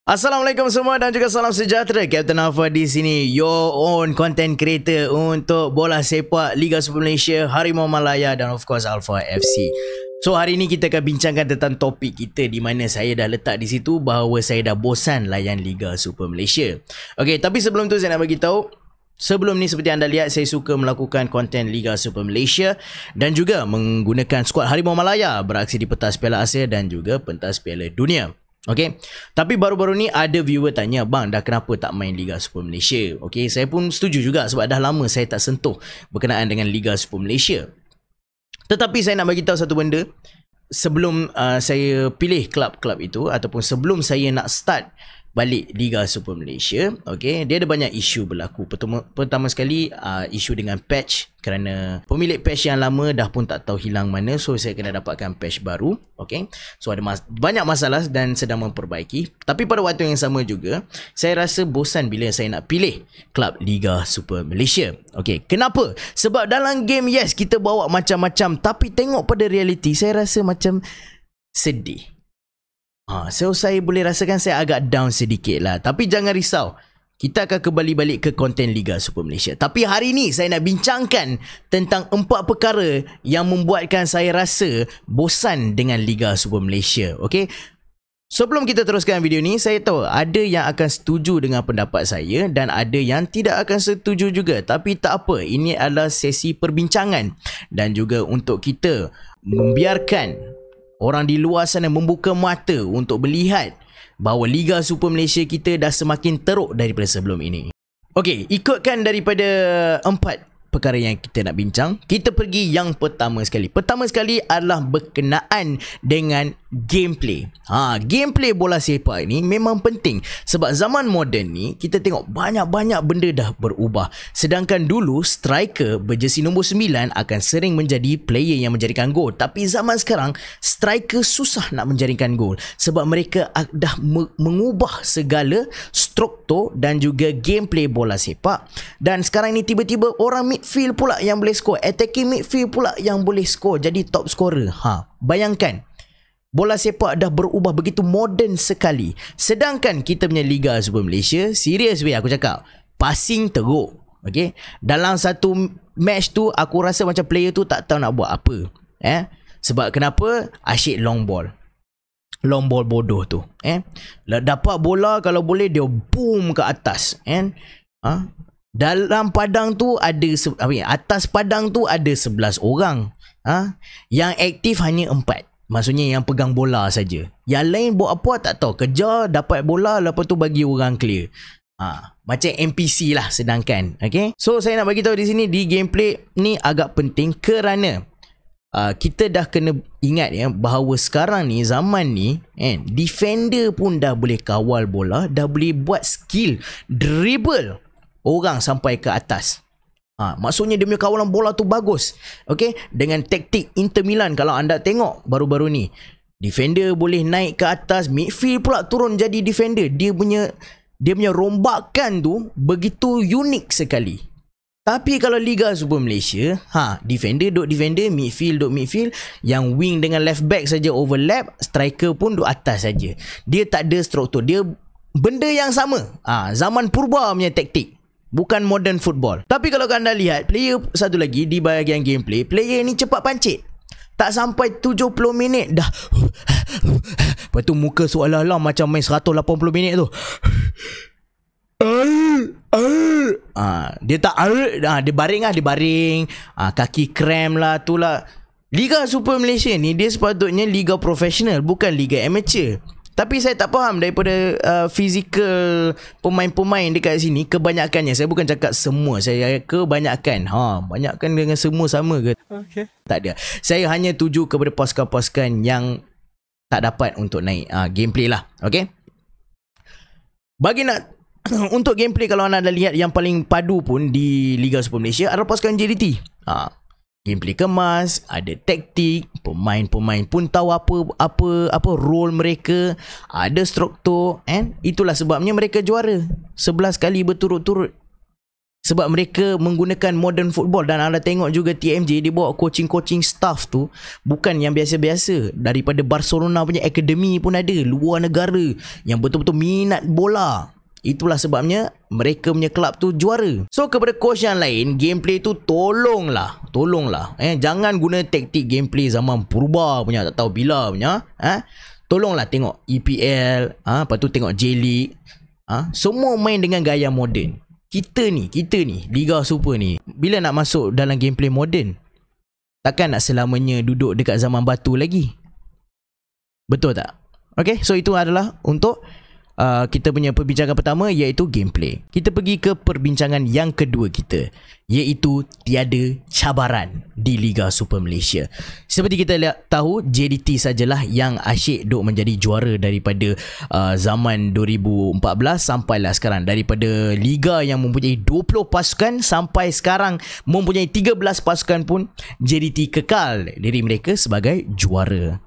Assalamualaikum semua dan juga salam sejahtera. Captain Alpha di sini, your own content creator untuk bola sepak Liga Super Malaysia, Harimau Malaya dan of course Alpha FC. So hari ini kita akan bincangkan tentang topik kita di mana saya dah letak di situ bahawa saya dah bosan layan Liga Super Malaysia. Okey, tapi sebelum tu saya nak bagi tahu, sebelum ni seperti anda lihat saya suka melakukan konten Liga Super Malaysia dan juga menggunakan skuad Harimau Malaya beraksi di pentas Piala Asia dan juga pentas Piala Dunia. Okay, tapi baru-baru ni ada viewer tanya, bang dah kenapa tak main Liga Super Malaysia? Okay, saya pun setuju juga sebab dah lama saya tak sentuh berkenaan dengan Liga Super Malaysia. Tetapi saya nak bagi tahu satu benda, sebelum saya pilih klub-klub itu ataupun sebelum saya nak start balik Liga Super Malaysia, okay, dia ada banyak isu berlaku. Pertama sekali isu dengan patch, kerana pemilik patch yang lama dah pun tak tahu hilang mana, so saya kena dapatkan patch baru. Okay, so ada banyak masalah dan sedang memperbaiki. Tapi pada waktu yang sama juga saya rasa bosan bila saya nak pilih klub Liga Super Malaysia. Okay, kenapa? Sebab dalam game yes kita bawa macam-macam, tapi tengok pada realiti saya rasa macam sedih. So saya boleh rasakan saya agak down sedikit lah. Tapi jangan risau, kita akan kembali balik ke konten Liga Super Malaysia. Tapi hari ni saya nak bincangkan tentang 4 perkara yang membuatkan saya rasa bosan dengan Liga Super Malaysia. Okay, sebelum kita teruskan video ni, saya tahu ada yang akan setuju dengan pendapat saya dan ada yang tidak akan setuju juga. Tapi tak apa, ini adalah sesi perbincangan dan juga untuk kita membiarkan orang di luar sana membuka mata untuk melihat bahawa Liga Super Malaysia kita dah semakin teruk daripada sebelum ini. Okey, ikutkan daripada 4 perkara yang kita nak bincang, kita pergi yang pertama sekali. Pertama sekali adalah berkenaan dengan gameplay. Gameplay bola sepak ini memang penting sebab zaman moden ni kita tengok banyak-banyak benda dah berubah. Sedangkan dulu striker berjersey nombor 9 akan sering menjadi player yang menjaringkan gol. Tapi zaman sekarang striker susah nak menjaringkan gol sebab mereka dah mengubah segala struktur dan juga gameplay bola sepak. Dan sekarang ni tiba-tiba orang midfield pula yang boleh skor, attacking midfield pula yang boleh skor, jadi top scorer. Bayangkan, bola sepak dah berubah begitu moden sekali. Sedangkan kita punya Liga Super Malaysia, serius weh aku cakap, passing teruk. Okay, dalam satu match tu aku rasa macam player tu tak tahu nak buat apa. Sebab kenapa? Asyik long ball bodoh tu. Dapat bola kalau boleh dia boom ke atas. Dalam padang tu ada atas padang tu ada 11 orang. Yang aktif hanya 4. Maksudnya yang pegang bola saja. Yang lain buat apa tak tahu. Kejar, dapat bola, lepas tu bagi orang clear. Macam NPC lah sedangkan. Okay, so saya nak bagi tahu di sini, di gameplay ni agak penting kerana kita dah kena ingat ya bahawa sekarang ni, zaman ni, defender pun dah boleh kawal bola, dah boleh buat skill dribble orang sampai ke atas. Maksudnya dia punya kawalan bola tu bagus. Okay, dengan taktik Inter Milan kalau anda tengok baru-baru ni, defender boleh naik ke atas, midfield pula turun jadi defender. Dia punya rombakan tu begitu unik sekali. Tapi kalau Liga Super Malaysia, defender duk defender, midfield duk midfield, yang wing dengan left back saja overlap, striker pun duk atas saja. Dia tak ada struktur, dia benda yang sama. Zaman purba punya taktik, bukan modern football. Tapi kalau anda lihat player satu lagi di bahagian gameplay, player ni cepat pancit. Tak sampai 70 minit dah. Lepas tu muka seolah-olah macam main 180 minit tu. Dia tak dia baring. Kaki krem lah tu lah. Liga Super Malaysia ni dia sepatutnya liga profesional, bukan liga amateur. Tapi saya tak faham daripada fizikal pemain-pemain dekat sini, kebanyakannya, saya bukan cakap semua, saya kebanyakan. Banyakkan dengan semua sama ke? Okay, tak ada. Saya hanya tuju kepada pasukan-pasukan yang tak dapat untuk naik gameplay lah. Okay, bagi nak untuk gameplay, kalau anda dah lihat yang paling padu pun di Liga Super Malaysia adalah pasukan JDT. Gameplay kemas, ada taktik, pemain-pemain pun tahu apa role mereka, ada struktur, itulah sebabnya mereka juara 11 kali berturut-turut Sebab mereka menggunakan modern football. Dan anda tengok juga TMJ, dia bawa coaching staff tu bukan yang biasa-biasa. Daripada Barcelona punya akademi pun ada, luar negara yang betul-betul minat bola. Itulah sebabnya mereka punya kelab tu juara. So kepada coach yang lain, gameplay tu tolonglah. Jangan guna taktik gameplay zaman purba punya, tak tahu bila punya. Tolonglah tengok EPL, lepas tu tengok J-League. Semua main dengan gaya moden. Kita ni Liga Super ni, bila nak masuk dalam gameplay moden, takkan nak selamanya duduk dekat zaman batu lagi. Betul tak? Okay, so itu adalah untuk kita punya perbincangan pertama, iaitu gameplay. Kita pergi ke perbincangan yang kedua kita, iaitu tiada cabaran di Liga Super Malaysia. Seperti kita tahu, JDT sajalah yang asyik duk menjadi juara daripada zaman 2014 sampailah sekarang. Daripada Liga yang mempunyai 20 pasukan sampai sekarang mempunyai 13 pasukan pun, JDT kekal diri mereka sebagai juara.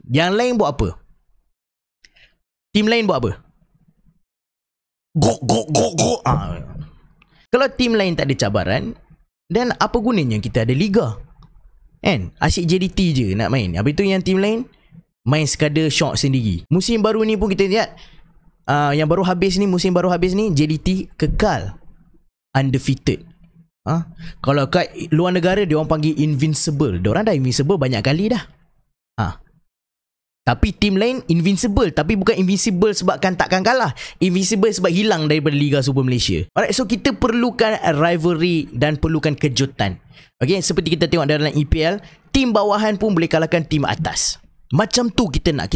Yang lain buat apa? Tim lain buat apa? Go. Kalau tim lain tak ada cabaran, dan apa gunanya kita ada liga? Kan? Asyik JDT je nak main. Habis tu yang tim lain main sekadar syok sendiri. Musim baru ni pun kita lihat, yang musim baru habis ni JDT kekal undefeated. Kalau kat luar negara dia orang panggil invincible. Dia orang dah invincible banyak kali dah. Tapi tim lain invincible, tapi bukan invincible sebabkan takkan kalah. Invincible sebab hilang daripada Liga Super Malaysia. Alright, so kita perlukan rivalry dan perlukan kejutan. Okay, seperti kita tengok dalam EPL, tim bawahan pun boleh kalahkan tim atas. Macam tu kita nak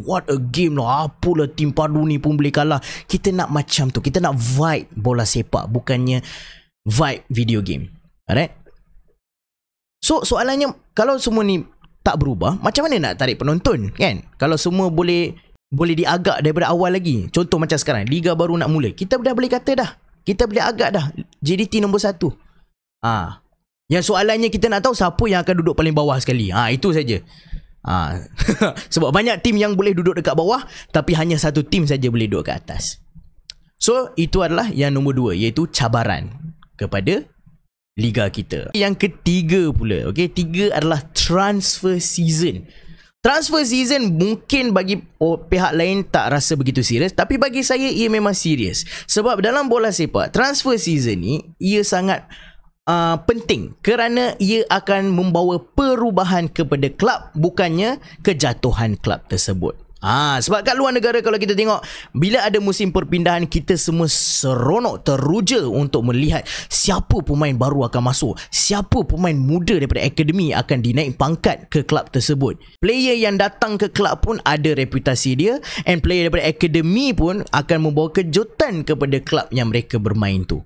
what a game lah. Apalah tim padu ni pun boleh kalah. Kita nak macam tu. Kita nak vibe bola sepak, bukannya vibe video game. Alright. So soalannya, kalau semua ni tak berubah, macam mana nak tarik penonton, kan? Kalau semua boleh diagak daripada awal lagi. Contoh macam sekarang, Liga baru nak mula, kita dah boleh kata dah, kita boleh agak dah JDT nombor 1. Yang soalannya kita nak tahu siapa yang akan duduk paling bawah sekali. Itu saja. Sebab banyak tim yang boleh duduk dekat bawah, tapi hanya satu tim saja boleh duduk kat atas. So itu adalah yang nombor 2, iaitu cabaran kepada Liga kita. Yang ketiga pula, okay, 3 adalah transfer season. Transfer season mungkin bagi pihak lain tak rasa begitu serius, tapi bagi saya ia memang serius. Sebab dalam bola sepak, transfer season ni ia sangat penting kerana ia akan membawa perubahan kepada kelab, bukannya kejatuhan kelab tersebut. Sebab kat luar negara kalau kita tengok, bila ada musim perpindahan, kita semua seronok, teruja untuk melihat siapa pemain baru akan masuk, siapa pemain muda daripada akademi akan dinaik pangkat ke kelab tersebut. Player yang datang ke kelab pun ada reputasi dia, and player daripada akademi pun akan membawa kejutan kepada kelab yang mereka bermain tu.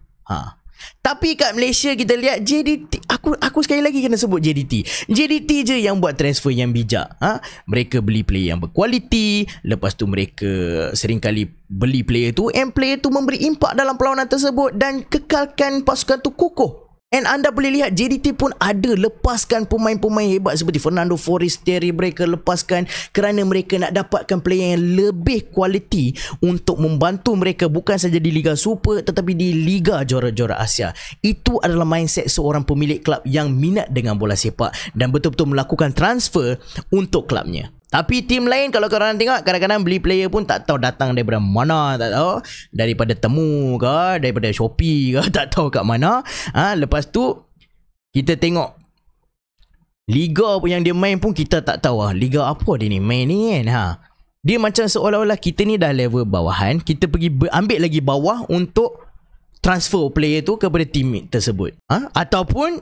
Tapi kat Malaysia kita lihat JDT, aku sekali lagi kena sebut JDT je yang buat transfer yang bijak. Mereka beli player yang berkualiti, lepas tu mereka seringkali beli player tu, and player tu memberi impak dalam perlawanan tersebut dan kekalkan pasukan tu kukuh. And anda boleh lihat JDT pun ada lepaskan pemain-pemain hebat seperti Fernando Forestieri, mereka lepaskan kerana mereka nak dapatkan player yang lebih kualiti untuk membantu mereka bukan saja di Liga Super tetapi di Liga Juara-Juara Asia. Itu adalah mindset seorang pemilik kelab yang minat dengan bola sepak dan betul-betul melakukan transfer untuk kelabnya. Tapi tim lain kalau korang tengok, kadang-kadang beli player pun tak tahu datang daripada mana, tak tahu daripada Temu ke, daripada Shopee ke, tak tahu kat mana. Lepas tu kita tengok liga pun yang dia main pun kita tak tahu liga apa dia ni main ni kan. Dia macam seolah-olah kita ni dah level bawahan, kita pergi ambil lagi bawah untuk transfer player tu kepada team tersebut. Ataupun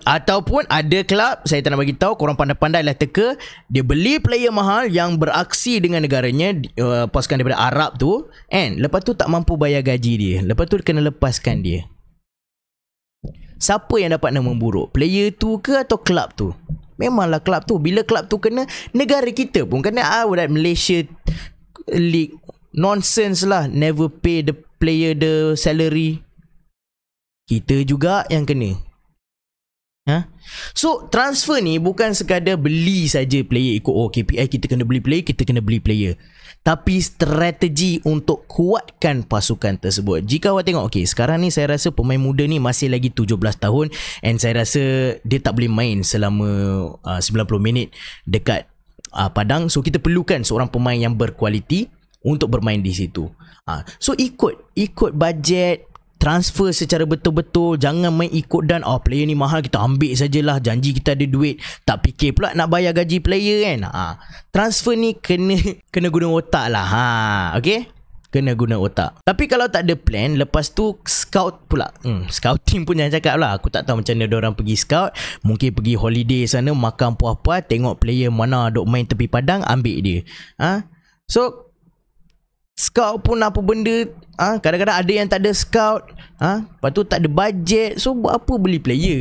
ada kelab, saya tak nak bagi tahu, korang pandai-pandai lah teka, dia beli player mahal yang beraksi dengan negaranya, pasukan daripada Arab tu, and lepas tu tak mampu bayar gaji dia, lepas tu kena lepaskan dia. Siapa yang dapat nama buruk? Player tu ke atau kelab tu? Memanglah kelab tu. Bila kelab tu kena, negara kita pun kena. Malaysia League nonsense lah, never pay the player the salary. Kita juga yang kena. Ha? So transfer ni bukan sekadar beli saja player ikut KPI kita kena beli player, kita kena beli player. Tapi strategi untuk kuatkan pasukan tersebut. Jika awak tengok sekarang ni saya rasa pemain muda ni masih lagi 17 tahun and saya rasa dia tak boleh main selama 90 minit dekat padang. So kita perlukan seorang pemain yang berkualiti untuk bermain di situ. So ikut bajet, transfer secara betul-betul. Jangan main ikut dan player ni mahal kita ambil sajalah, janji kita ada duit, tak fikir pula nak bayar gaji player kan. Transfer ni kena guna otak lah. Okay, kena guna otak. Tapi kalau tak ada plan, lepas tu scout pula. Scouting pun jangan cakap lah. Aku tak tahu macam mana diorang pergi scout. Mungkin pergi holiday sana, makan puas-puas, tengok player mana duk main tepi padang, ambil dia. So scout pun apa benda, kadang-kadang ada yang tak ada scout, lepas tu tak ada bajet. So buat apa beli player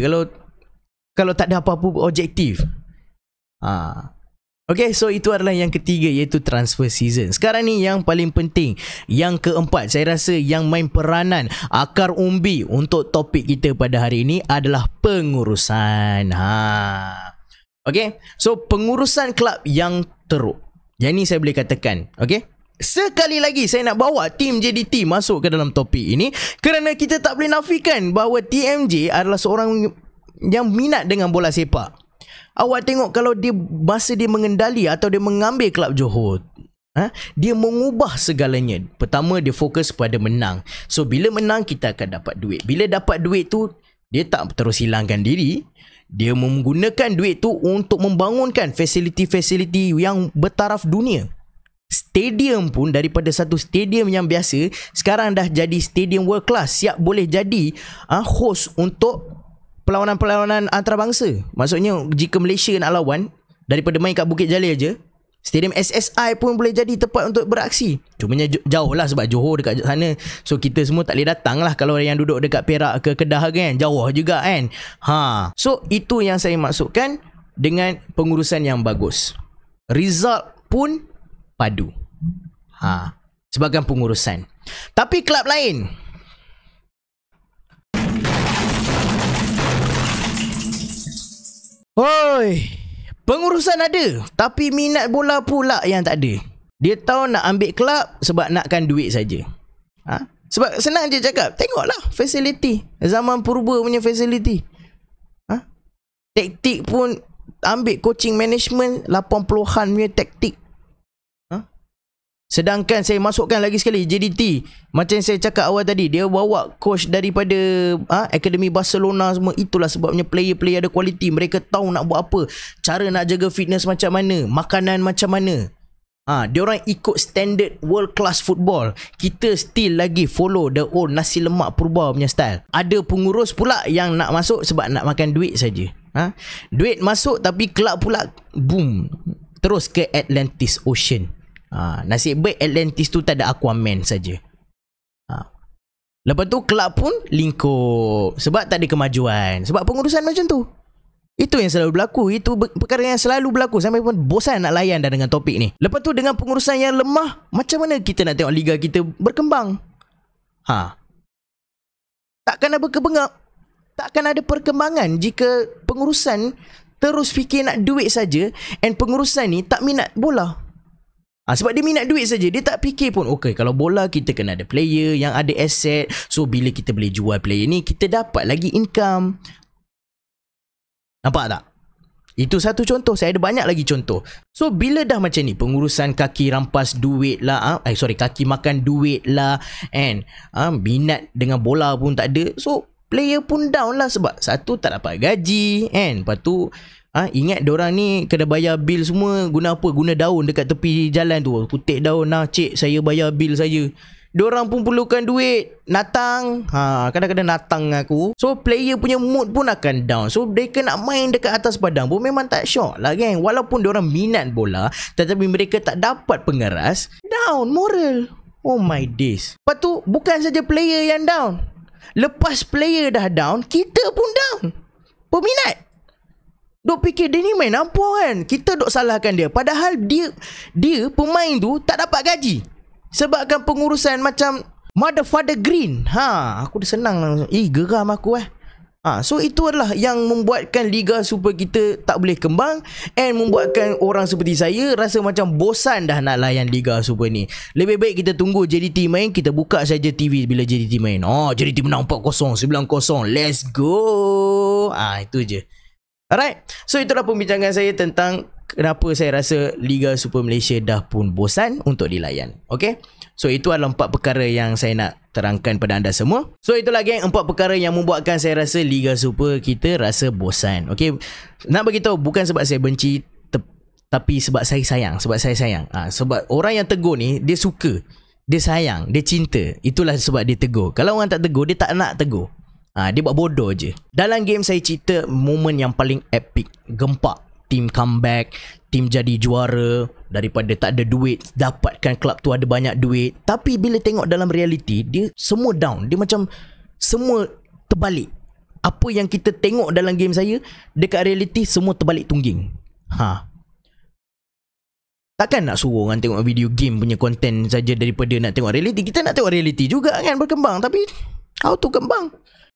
kalau tak ada apa-apa objektif. Okay, so itu adalah yang ketiga, iaitu transfer season. Sekarang ni yang paling penting, yang keempat, saya rasa yang main peranan akar umbi untuk topik kita pada hari ini adalah pengurusan. Okay, so pengurusan kelab yang teruk. Yang ni saya boleh katakan, okay, sekali lagi saya nak bawa tim JDT masuk ke dalam topik ini kerana kita tak boleh nafikan bahawa TMJ adalah seorang yang minat dengan bola sepak. Awak tengok kalau dia masa dia mengendali atau dia mengambil kelab Johor, dia mengubah segalanya. Pertama, dia fokus pada menang. So bila menang kita akan dapat duit. Bila dapat duit tu, dia tak terus hilangkan diri. Dia menggunakan duit tu untuk membangunkan fasiliti-fasiliti yang bertaraf dunia. Stadium pun daripada satu stadium yang biasa sekarang dah jadi stadium world class, siap boleh jadi host untuk perlawanan-perlawanan antarabangsa. Maksudnya jika Malaysia nak lawan, daripada main kat Bukit Jalil je, stadium SSI pun boleh jadi tempat untuk beraksi. Cumanya jauh lah sebab Johor dekat sana. So kita semua tak boleh datang lah. Kalau yang duduk dekat Perak ke Kedah kan, jauh juga kan. So itu yang saya maksudkan dengan pengurusan yang bagus. Result pun padu. Sebagai pengurusan. Tapi kelab lain, pengurusan ada, tapi minat bola pula yang tak ada. Dia tahu nak ambil kelab sebab nakkan duit saja. Sebab senang je cakap, tengoklah fasiliti zaman purba punya fasiliti. Taktik pun ambil coaching management 80-an punya taktik. Sedangkan saya masukkan lagi sekali JDT, macam saya cakap awal tadi, dia bawa coach daripada Akademi Barcelona semua. Itulah sebabnya player-player ada kualiti. Mereka tahu nak buat apa, cara nak jaga fitness macam mana, makanan macam mana. Diorang ikut standard world class football. Kita still lagi follow the old nasi lemak purba punya style. Ada pengurus pula yang nak masuk sebab nak makan duit saja. Duit masuk tapi kelab pula boom terus ke Atlantis Ocean. Nasib baik Atlantis tu tak ada Aquaman saja. Lepas tu kelab pun lingkup sebab tak ada kemajuan, sebab pengurusan macam tu. Itu yang selalu berlaku. Itu perkara yang selalu berlaku. Sampai pun bosan nak layan dah dengan topik ni. Lepas tu dengan pengurusan yang lemah, macam mana kita nak tengok liga kita berkembang? Takkan ada perkembangan jika pengurusan terus fikir nak duit saja, and pengurusan ni tak minat bola. Sebab dia minat duit saja, dia tak fikir pun kalau bola kita kena ada player yang ada aset. So bila kita boleh jual player ni, kita dapat lagi income. Nampak tak? Itu satu contoh. Saya ada banyak lagi contoh. So bila dah macam ni, pengurusan kaki rampas duit lah, kaki makan duit lah, and minat dengan bola pun tak ada. So player pun down lah, sebab satu tak dapat gaji, and lepas tu ingat diorang ni kena bayar bil semua. Guna apa? Guna daun dekat tepi jalan tu. Kutip daun, cik saya bayar bil saya. Diorang pun perlukan duit. Natang. Kadang-kadang natang aku. So player punya mood pun akan down. So mereka nak main dekat atas padang pun memang tak syok lah kan. Walaupun diorang minat bola, tetapi mereka tak dapat pengeras, down moral. Oh my days. Lepas tu bukan saja player yang down. Lepas player dah down, kita pun down. Peminat duk fikir dia ni main apa kan. Kita duk salahkan dia, padahal dia pemain tu tak dapat gaji sebabkan pengurusan macam mother father green. Aku dah senang. Geram aku So itu adalah yang membuatkan Liga Super kita tak boleh kembang, and membuatkan orang seperti saya rasa macam bosan dah nak layan Liga Super ni. Lebih baik kita tunggu JDT main, kita buka saja TV bila JDT main. JDT menang 4-0, 9-0, let's go. Itu je. Alright, so itulah pembincangan saya tentang kenapa saya rasa Liga Super Malaysia dah pun bosan untuk dilayan. Okay, so itu adalah 4 perkara yang saya nak terangkan pada anda semua. So itulah geng, 4 perkara yang membuatkan saya rasa Liga Super kita rasa bosan. Okay, nak bagi tahu bukan sebab saya benci, tapi sebab saya sayang. Sebab orang yang tegur ni, dia suka, dia sayang, dia cinta. Itulah sebab dia tegur. Kalau orang tak tegur, dia tak nak tegur. Dia buat bodoh je. Dalam game saya cerita momen yang paling epic, gempak, tim comeback, tim jadi juara, daripada tak ada duit dapatkan kelab tu ada banyak duit. Tapi bila tengok dalam reality, dia semua down. Dia macam semua terbalik. Apa yang kita tengok dalam game saya, dekat reality semua terbalik tungging. Takkan nak suruh orang tengok video game punya konten saja daripada nak tengok reality. Kita nak tengok reality juga kan, berkembang. Tapi how to kembang?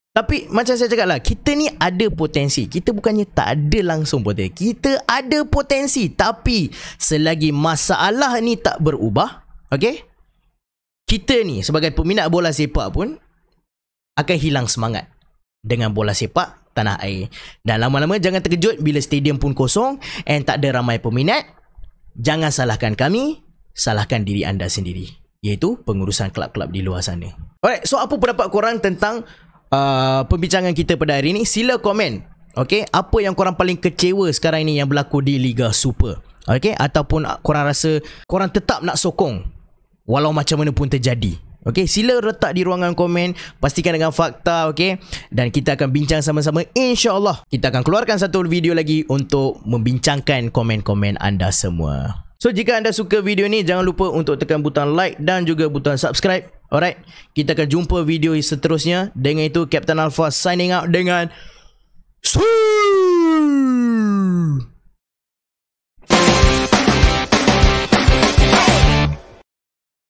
Tapi macam saya cakap lah, kita ni ada potensi. Kita bukannya tak ada langsung potensi. Kita ada potensi. Tapi selagi masalah ni tak berubah, okay, kita ni sebagai peminat bola sepak pun akan hilang semangat dengan bola sepak tanah air. Dan lama-lama jangan terkejut bila stadium pun kosong and tak ada ramai peminat. Jangan salahkan kami, salahkan diri anda sendiri, iaitu pengurusan kelab-kelab di luar sana. Alright, so apa pendapat korang tentang pembincangan kita pada hari ini? Sila komen, okay, apa yang korang paling kecewa sekarang ini yang berlaku di Liga Super, okay, ataupun korang rasa korang tetap nak sokong walau macam mana pun terjadi. Okay, sila letak di ruangan komen, pastikan dengan fakta, okay, dan kita akan bincang sama-sama. InsyaAllah kita akan keluarkan satu video lagi untuk membincangkan komen-komen anda semua. So jika anda suka video ni, jangan lupa untuk tekan butang like dan juga butang subscribe. Alright, kita akan jumpa video seterusnya. Dengan itu, Captain Alpha signing out dengan